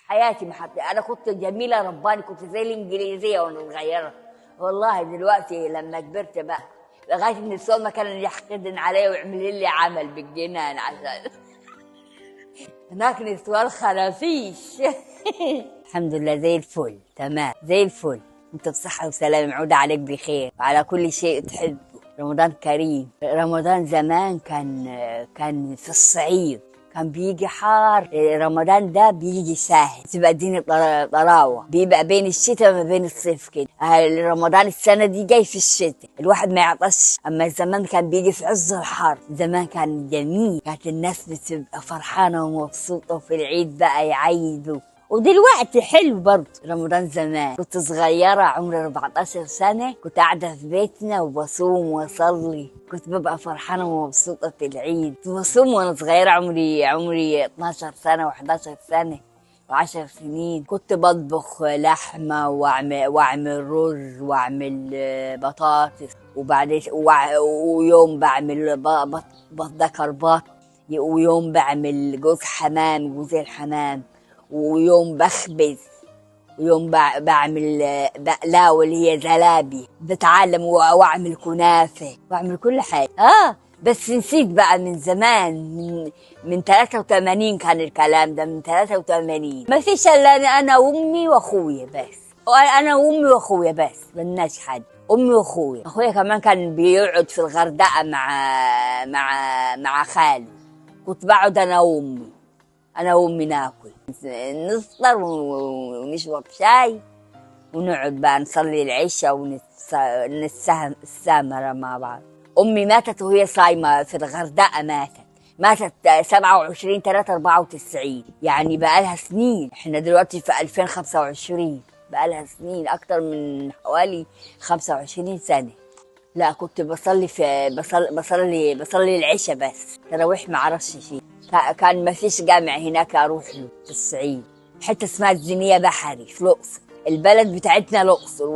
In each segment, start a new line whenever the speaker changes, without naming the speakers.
حياتي ما حط. انا كنت جميله رباني، كنت زي الانجليزيه وانا صغيره. والله دلوقتي لما كبرت بقى لغايه ان السوق كان يحقدن عليا ويعمل لي عمل بالجنان عشان هناك نسوان خرافيش. الحمد لله زي الفل، تمام زي الفل. انت بصحه وسلام، يعود عليك بخير وعلى كل شيء تحبه. رمضان كريم. رمضان زمان كان في الصعيد كان بيجي حار. رمضان ده بيجي ساهل، تبقى الدنيا طراوه، بيبقى بين الشتاء وما بين الصيف كده. رمضان السنه دي جاي في الشتاء، الواحد ما يعطش. اما زمان كان بيجي في عز الحر، زمان كان جميل، كانت الناس بتبقى فرحانه ومبسوطه، وفي العيد بقى يعيدوا. ودلوقتي حلو برضه رمضان زمان. كنت صغيرة عمري 14 سنة، كنت قاعدة في بيتنا وبصوم وأصلي، كنت ببقى فرحانة ومبسوطة في العيد. كنت بصوم وأنا صغيرة، عمري 12 سنة و11 سنة و10 سنين. كنت بطبخ لحمة وأعمل رز وأعمل بطاطس، وبعدين ويوم بعمل بذكر بط، ويوم بعمل جوز الحمام، ويوم بخبز، ويوم بعمل بقلاوة اللي هي زلابي. بتعلم واعمل كنافة واعمل كل حاجة. بس نسيت بقى من زمان، من 83 كان الكلام ده، من 83 ما فيش الا انا وامي واخويا بس. انا وامي واخويا بس، ملناش حد. امي واخويا، اخويا كمان كان بيقعد في الغردقة مع خاله. كنت بقعد انا وامي ناكل، نفطر ونشرب شاي، ونقعد بقى نصلي العشاء ونتسامر مع بعض. امي ماتت وهي صايمه في الغردقه، ماتت 27/3/94، يعني بقى لها سنين. احنا دلوقتي في 2025، بقى لها سنين اكتر من حوالي 25 سنه. لا كنت بصلي العشاء بس، تراويح ما اعرفش شيء. كان ما فيش جامع هناك اروح له في الصعيد، حته اسمها الزينيه بحري في الاقصر. البلد بتاعتنا الاقصر،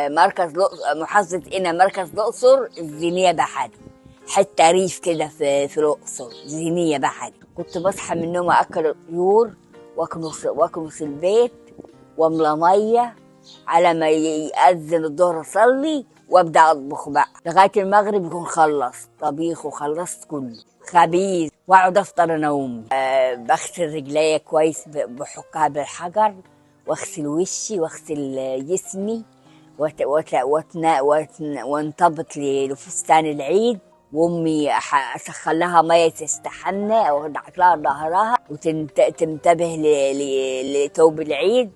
مركز محافظه قنا، مركز الاقصر الزينيه بحري، حته ريف كده في الاقصر، زينيه بحري. كنت بصحى من النوم اكل الطيور واكنس البيت واملى ميه على ما يأذن الظهر، اصلي وابدا اطبخ بقى لغايه المغرب يكون خلصت طبيخ وخلصت كله خبيث، واقعد افطر انا وامي. بغسل رجليا كويس، بحكها بالحجر، واغسل وشي واغسل جسمي، وانطبط لفستان العيد. وامي اسخن لها ميه تستحمى وادعك لها ظهرها وتنتبه لثوب العيد،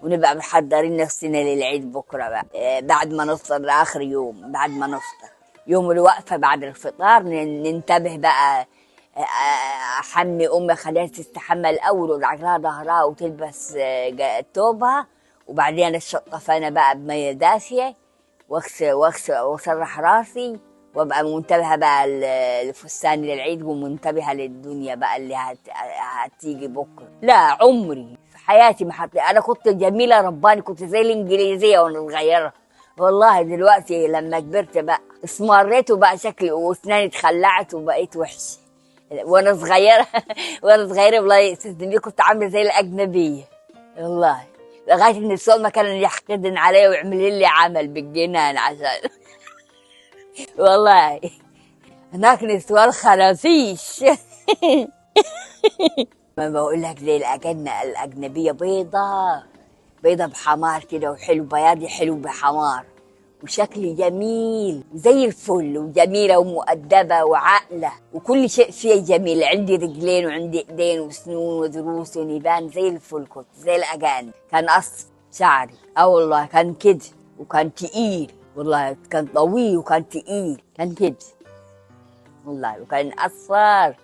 ونبقى محضرين نفسنا للعيد بكره بقى. بعد ما نفطر لاخر يوم، بعد ما نفطر يوم الوقفه بعد الفطار ننتبه بقى. احمي امي اخليها تستحمى الاول وادعك لها ظهرها وتلبس ثوبها، وبعدين اشطف انا بقى بميه دافيه واغسل واسرح راسي، وابقى منتبهه بقى لفستان للعيد، ومنتبهه للدنيا بقى اللي هتيجي بكره. لا عمري في حياتي ما حط. انا كنت جميله رباني، كنت زي الانجليزيه وانا صغيره. والله دلوقتي لما كبرت بقى اسمريت وبقى شكلي، واسناني اتخلعت وبقيت وحشه. وانا صغيره وانا صغيره والله يا كنت عامله زي الاجنبيه والله، لغايه ان السوق ما كان يحقدن عليا ويعمل لي عمل بالجنان عشان والله هناك نسوان خرافيش. ما بقول لك زي الأجنبية، بيضة بحمار كده، وحلو بياضي حلو بحمار، وشكلي جميل زي الفل، وجميلة ومؤدبة وعاقلة، وكل شيء فيها جميل. عندي رجلين وعندي ايدين وسنون وضروس ونيبان زي الفل، كنت زي الأجانب. كان قص شعري والله كان كده، وكان تقيل والله، كان طويل وكان تقيل، كان كده والله، وكان أصفر.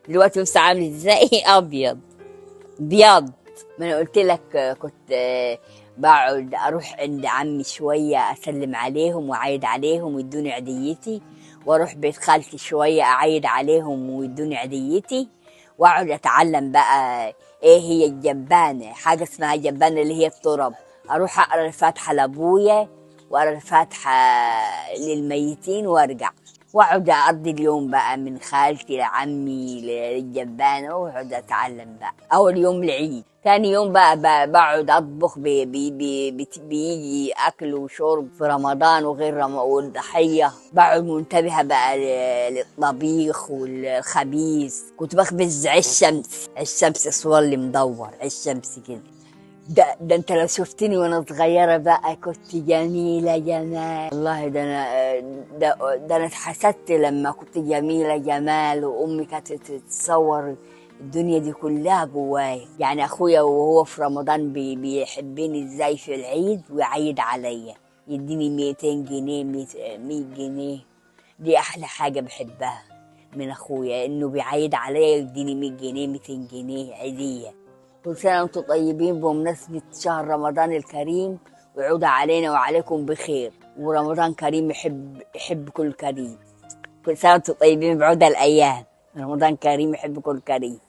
دلوقتي بس عامل ازاي؟ ابيض. ما انا قلت لك كنت بقعد اروح عند عمي شويه اسلم عليهم واعيد عليهم ويدوني عيديتي، واروح بيت خالتي شويه اعيد عليهم ويدوني عيديتي، واقعد اتعلم بقى ايه هي الجبانه، حاجه اسمها جبانه اللي هي التراب. اروح اقرا الفاتحه لابويا واقرا الفاتحه للميتين وارجع، واقعد اقضي اليوم بقى من خالتي لعمي للجبانة، واقعد اتعلم بقى. اول يوم العيد، ثاني يوم بقى بقعد اطبخ. بيجي اكل وشرب في رمضان وغير والضحية. بقعد منتبهة بقى للطبيخ والخبيث. كنت بخبز عيش شمس، عيش شمس صولي مدور، عيش شمس كده. ده انت لو شفتني وانا صغيرة بقى كنت جميلة جمال والله. ده انا اتحسدت لما كنت جميلة جمال، وامي كانت تتصور الدنيا دي كلها جوايا. يعني اخويا وهو في رمضان بيحبني ازاي في العيد ويعيد عليا، يديني 200 جنيه 100 جنيه. دي احلى حاجة بحبها من اخويا، انه بيعيد عليا يديني 100 جنيه 200 جنيه عيدية. كل سنة وانتم طيبين بمناسبة شهر رمضان الكريم، ويعود علينا وعليكم بخير. ورمضان كريم يحب كل كريم. كل سنة وانتم طيبين بعود الأيام. رمضان كريم يحب كل كريم.